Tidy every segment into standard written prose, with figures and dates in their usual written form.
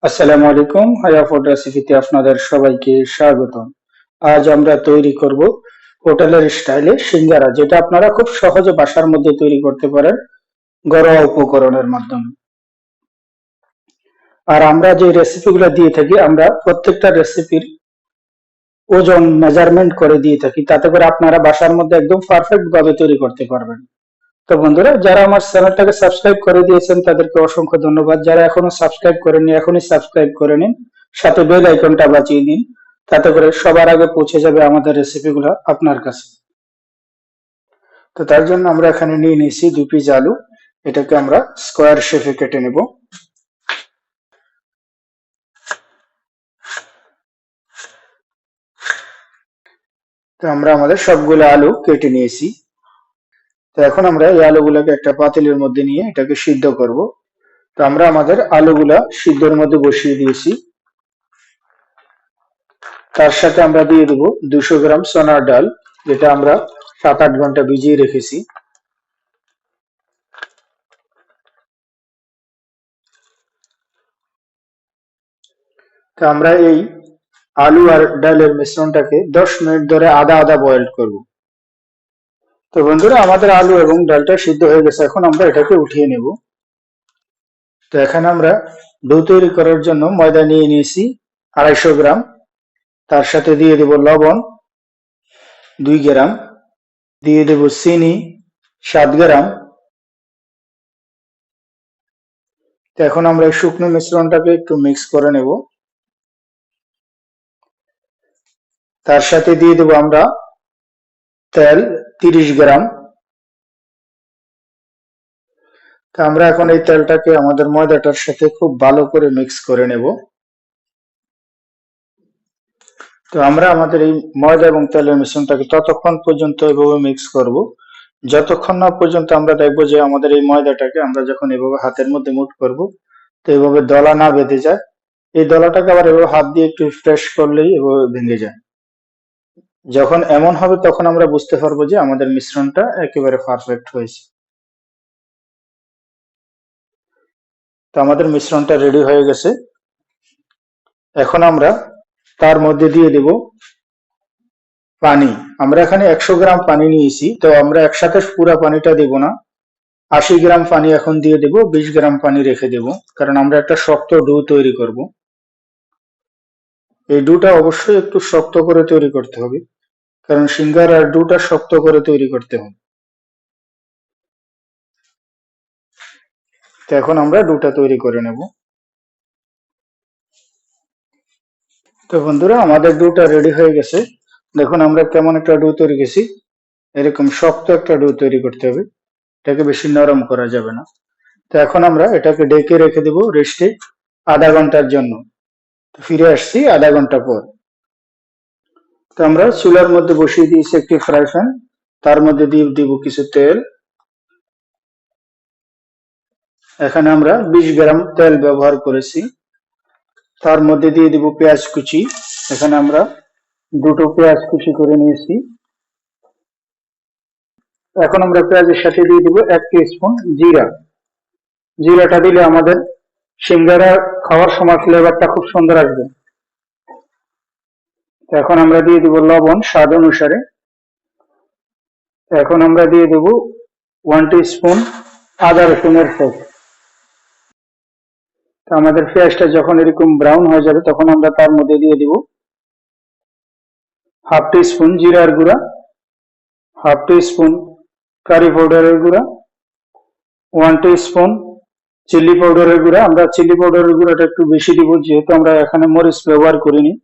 আসসালামু আলাইকুম। হায়া ফুড রেসিপিতে আপনাদের সবাইকে স্বাগতম। আজ আমরা তৈরি করব হোটেলের স্টাইলে সিঙ্গারা, যেটা আপনারা খুব সহজে বাসার মধ্যে তৈরি করতে পারেন ঘরোয়া উপকরণের মাধ্যমে। আর আমরা যে রেসিপিগুলো দিয়ে থাকি, আমরা প্রত্যেকটা রেসিপির ওজন মেজারমেন্ট করে দিয়ে থাকি, তাতে করে আপনারা বাসার মধ্যে একদম পারফেক্ট ভাবে তৈরি করতে পারবেন। তো বন্ধুরা, যারা আমার চ্যানেলটাকে সাবস্ক্রাইব করে দিয়েছেন তাদেরকে অসংখ্য ধন্যবাদ। যারা এখনো সাবস্ক্রাইব করেননি, এখনই সাবস্ক্রাইব করে নিন, সাথে বেল আইকনটা বাজিয়ে দিন, তাতে করে সবার আগে পৌঁছে যাবে আমাদের রেসিপিগুলো আপনার কাছে। তো তার জন্য আমরা এখানে নিয়ে নিয়েছি 2 পিস আলু। এটাকে আমরা স্কোয়ার শেপে কেটে নেব। তো আমরা আমাদের সবগুলো আলু কেটে নিয়েছি। তো এখন আমরা এই আলুগুলোকে একটা পাতিলের মধ্যে নিয়ে এটাকে সিদ্ধ করব। তো আমরা আমাদের আলুগুলা সিদ্ধর মধ্যে বসিয়ে দিয়েছি। তার সাথে আমরা দিয়ে দেবো 200 গ্রাম সোনার ডাল, যেটা আমরা 7-8 ঘন্টা ভিজিয়ে রেখেছি। তো আমরা এই আলু আর ডালের মিশ্রণটাকে 10 মিনিট ধরে আধা আধা বয়েল করব। তো বন্ধুরা, আমাদের আলু এবং ডালটা সিদ্ধ হয়ে গেছে, এখন আমরা এটাকে উঠিয়ে নেব। তো এখানে আমরা ডো তৈরি করার জন্য ময়দা নিয়ে নিয়েছি 250 গ্রাম। তার সাথে দিয়ে দেব লবণ 2 গ্রাম, দিয়ে দেব চিনি 7 গ্রাম। তো এখন আমরা এই শুকনো মিশ্রণটাকে একটু মিক্স করে নেব। তার সাথে দিয়ে দেব আমরা তেল 30 গ্রাম। তো আমরা এখন এই তেলটাকে আমাদের ময়দাটার সাথে খুব ভালো করে মিক্স করে নেব। তো আমরা আমাদের এই ময়দা এবং তেলের মিশ্রণটাকে ততক্ষণ পর্যন্ত এভাবে মিক্স করব যতক্ষণ না পর্যন্ত আমরা দেখবো যে আমাদের এই ময়দাটাকে আমরা যখন এভাবে হাতের মধ্যে মুঠ করব, তো এভাবে দলা না বেঁধে যায়। এই দলাটাকে আবার এভাবে হাত দিয়ে একটু প্রেস করলেই এভাবে ভেঙে যায়। যখন এমন হবে তখন আমরা বুঝতে পারবো যে আমাদের মিশ্রণটা একেবারে পারফেক্ট হয়েছে। তো আমাদের মিশ্রণটা রেডি হয়ে গেছে। এখন আমরা তার মধ্যে দিয়ে দেব পানি। আমরা এখানে 100 গ্রাম পানি নিয়েছি, তো আমরা একসাথে পুরো পানিটা দেব না। 80 গ্রাম পানি এখন দিয়ে দেব, 20 গ্রাম পানি রেখে দেব, কারণ আমরা একটা শক্ত ডো তৈরি করব। এই ডোটা অবশ্যই একটু শক্ত করে তৈরি করতে হবে, কারণ সিঙ্গারার ডোটা শক্ত করে তৈরি করতে হবে। তো এখন আমরা ডোটা তৈরি করে নেব। তো বন্ধুরা, আমাদের ডোটা রেডি হয়ে গেছে। দেখুন আমরা কেমন একটা ডো তৈরি করেছি। এরকম শক্ত একটা ডো তৈরি করতে হবে, এটাকে বেশি নরম করা যাবে না। তো এখন আমরা এটাকে ঢেকে রেখে দেব রেস্টে আধা ঘন্টার জন্য। ফিরে আসছি আধা ঘন্টা পর। তো আমরা চুলার মধ্যে বসিয়ে দিয়েছি একটি ফ্রাই প্যান। তার মধ্যে দিয়ে দিব কিছু তেল। এখানে আমরা 20 গ্রাম তেল ব্যবহার করেছি। তার মধ্যে দিয়ে দিব পেঁয়াজ কুচি। এখানে আমরা 2টো পেঁয়াজ কুচি করে নিয়েছি। এখন আমরা পেঁয়াজের সাথে দিয়ে দিব 1 টি স্পুন জিরা। জিরাটা দিলে আমাদের সিঙ্গারা খাওয়ার সময় ফ্লেভারটা খুব সুন্দর আসবে। এখন আমরা দিয়ে দিব লবণ স্বাদ অনুসারে। এখন আমরা দিয়ে দেব 1 টি স্পুন আদা রসুনের পেস্ট। আমাদের পেঁয়াজটা যখন এরকম ব্রাউন হয়ে যাবে, তখন আমরা তার মধ্যে দিয়ে দিব 1/2 টি স্পুন জিরার গুঁড়া, 1/2 টি স্পুন কারি পাউডারের গুঁড়া, 1 টি স্পুন চিলি পাউডারের গুঁড়া। আমরা চিলি পাউডারের গুঁড়াটা একটু বেশি দিব, যেহেতু আমরা এখানে মরিচ ব্যবহার করিনি।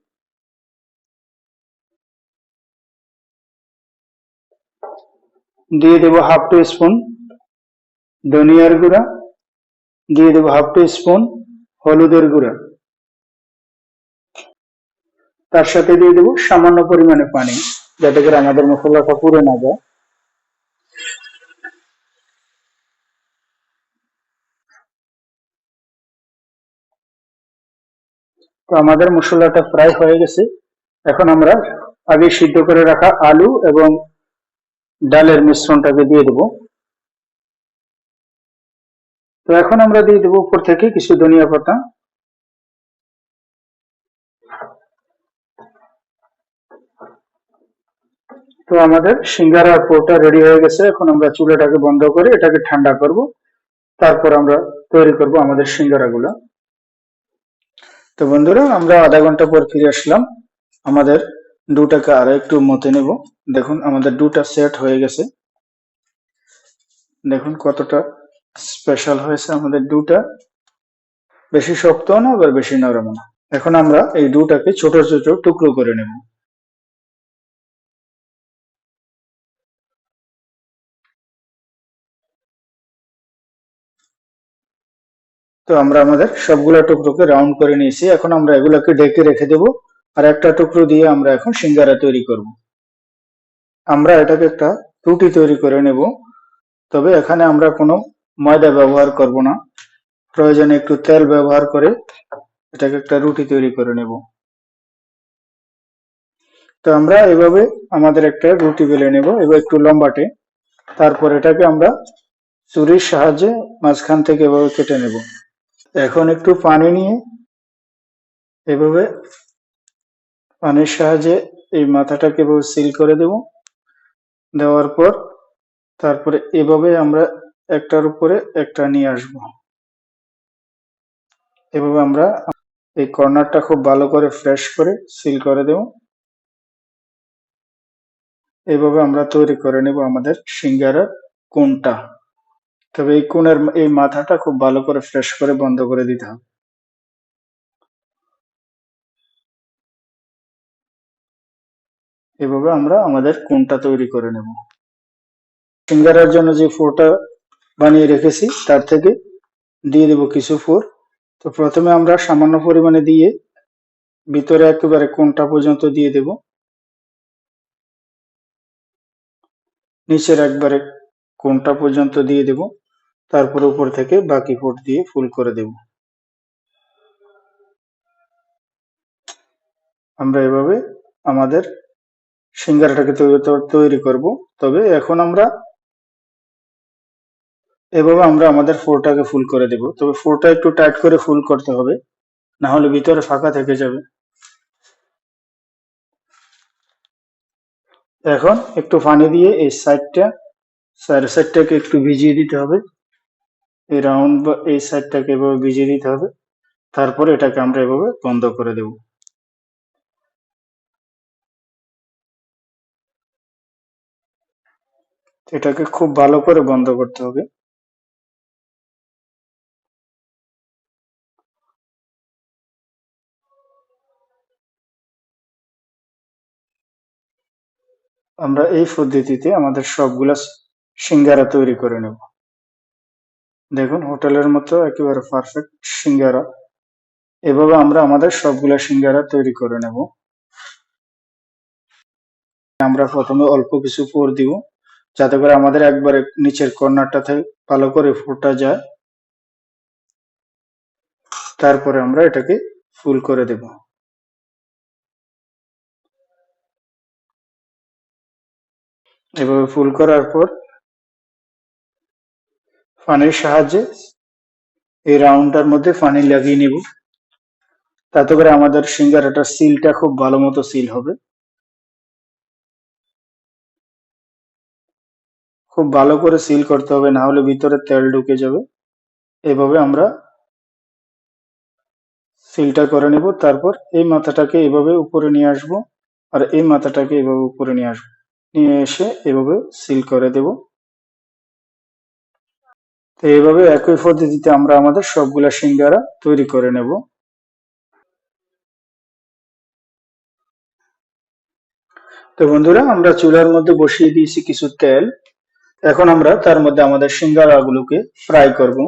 দিয়ে দেব 1/2 টি স্পুন ধনিয়ার গুঁড়া, দিয়ে দেব 1/2 টি স্পুন হলুদের গুঁড়া। তার সাথে দিয়ে দেব সামান্য পরিমাণে পানি, যাতে করে আমাদের মশলাটা পুড়ে না যায়। তো আমাদের মশলাটা প্রায় হয়ে গেছে। এখন আমরা আগে সিদ্ধ করে রাখা আলু এবং ডালের মিশ্রণটাকে দিয়ে দেব। তো এখন আমরা দিয়ে দেবো উপর থেকে কিছু ধনিয়া পাতা। তো আমাদের সিঙ্গারার পুরটা রেডি হয়ে গেছে। এখন আমরা চুলাটাকে বন্ধ করে এটাকে ঠান্ডা করব, তারপর আমরা তৈরি করব আমাদের সিঙ্গারাগুলো। তো বন্ধুরা, আমরা আধা ঘন্টা পর ফিরে আসলাম। আমাদের ডোটাকে আরো একটু মতে নেব। দেখুন আমাদের ডোটা সেট হয়ে গেছে। দেখুন কতটা স্পেশাল হয়েছে আমাদের ডোটা। বেশি শক্ত না আবার বেশি নরম না। এখন আমরা এই ডোটাকে ছোট ছোট টুকরো করে নেব। তো আমরা আমাদের সবগুলা টুকরোকে রাউন্ড করে নিয়েছি। এখন আমরা এগুলোকে ঢেকে রেখে দেব। আর একটা টুকরো দিয়ে আমরা এখন সিঙ্গারা তৈরি করব। আমরা এটাকে একটা রুটি তৈরি করে নেব। তবে এখানে আমরা কোনো ময়দা ব্যবহার করব না। প্রয়োজনে একটু তেল ব্যবহার করে এটাকে একটা রুটি তৈরি করে নেব। তো আমরা এভাবে আমাদের একটা রুটি বেলে নেব, এবার একটু লম্বাটে। তারপর এটাকে আমরা ছুরির সাহায্যে মাঝখান থেকে এভাবে কেটে নেব। এখন একটু পানি নিয়ে এভাবে পানির সাহায্যে এই মাথাটাকে এভাবে সিল করে দেব। দেওয়ার পর তারপরে এভাবে আমরা একটার উপরে একটা নিয়ে আসব। এভাবে আমরা এই কর্নারটা খুব ভালো করে ফ্রেশ করে সিল করে দেব। এইভাবে আমরা তৈরি করে নেব আমাদের সিঙ্গারার কোণটা। তবে এই কোণের এই মাথাটা খুব ভালো করে ফ্রেশ করে বন্ধ করে দিতে হবে। এভাবে আমরা আমাদের কোণটা তৈরি করে নেব। সিঙ্গারার জন্য যে ফোরটা বানিয়ে রেখেছি তার থেকে দিয়ে দেব কিছু ফোর। তো প্রথমে আমরা সামান্য পরিমাণে দিয়ে ভিতরে একেবারে কোণটা পর্যন্ত দিয়ে দেব। নিচের একবারে কোণটা পর্যন্ত দিয়ে দেব। তারপর উপর থেকে বাকি ফোর দিয়ে ফুল করে দেব। আমরা এভাবে আমাদের সিঙ্গারাটাকে তৈরি করব। তবে এখন আমরা এভাবে আমরা আমাদের ফোরটাকে ফুল করে দেব। তবে ফোরটা একটু টাইট করে ফুল করতে হবে, না হলে ভিতরে ফাঁকা থেকে যাবে। এখন একটু পানি দিয়ে এই সাইডটাকে একটু ভিজিয়ে দিতে হবে। এই রাউন্ড বা এই সাইডটাকে এভাবে ভিজিয়ে দিতে হবে। তারপরে এটাকে আমরা এভাবে বন্ধ করে দেব। এটাকে খুব ভালো করে বন্ধ করতে হবে। আমরা এই পদ্ধতিতে আমাদের সবগুলা সিঙ্গারা তৈরি করে নেব। দেখুন হোটেলের মতো একেবারে পারফেক্ট সিঙ্গারা। এভাবে আমরা আমাদের সবগুলা সিঙ্গারা তৈরি করে নেব। আমরা প্রথমে অল্প কিছু পুর দিব, যাতে করে আমাদের একবারে নিচের কর্নারটা থেকে ভালো করে ফুটা যায়। তারপরে আমরা এটাকে ফুল করে দেব। এভাবে ফুল করার পর পানির সাহায্যে এই রাউন্ডটার মধ্যে পানি লাগিয়ে নিব। তাতে করে আমাদের সিঙ্গারাটার সিলটা খুব ভালো মতো সিল হবে। খুব ভালো করে সিল করতে হবে, না হলে ভিতরে তেল ঢুকে যাবে। এভাবে আমরা সিলটা করে নেব। তারপর এই মাথাটাকে এভাবে উপরে নিয়ে আসব, আর এই মাথাটাকে এভাবে উপরে নিয়ে আসবো। নিয়ে এসে এভাবে সিল করে দেব। তো এইভাবে একই পদ্ধতিতে আমরা আমাদের সবগুলা সিঙ্গারা তৈরি করে নেব। তো বন্ধুরা, আমরা চুলার মধ্যে বসিয়ে দিয়েছি কিছু তেল। এখন আমরা তার মধ্যে আমাদের সিঙ্গারা গুলোকে ফ্রাই করব।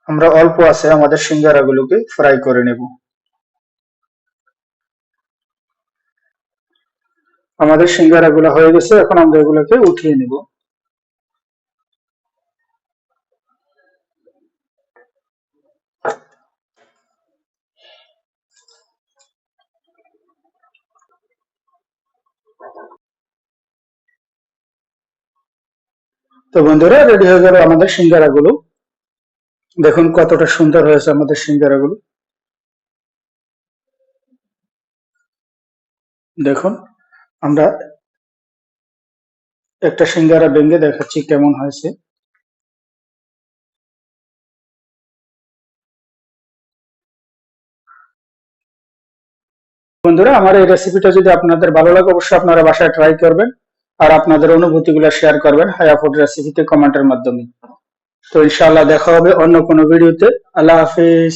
আমরা অল্প আছে আমাদের সিঙ্গারা গুলোকে ফ্রাই করে নেব। আমাদের সিঙ্গারা গুলো হয়ে গেছে, এখন আমরা এগুলোকে উঠিয়ে নেব। তো বন্ধুরা, রেডি হয়ে গেল আমাদের সিঙ্গারা গুলো। দেখুন কতটা সুন্দর হয়েছে আমাদের সিঙ্গারাগুলো। দেখুন আমরা একটা সিঙ্গারা ভেঙে দেখাচ্ছি কেমন হয়েছে। বন্ধুরা, আমার এই রেসিপিটা যদি আপনাদের ভালো লাগে অবশ্যই আপনারা বাসায় ট্রাই করবেন আর আপনাদের অনুভূতিগুলো শেয়ার করবেন হায়া ফুড রেসিপিতে কমেন্টের মাধ্যমে। তো ইনশাআল্লাহ দেখা হবে অন্য কোনো ভিডিওতে। আল্লাহ হাফিজ।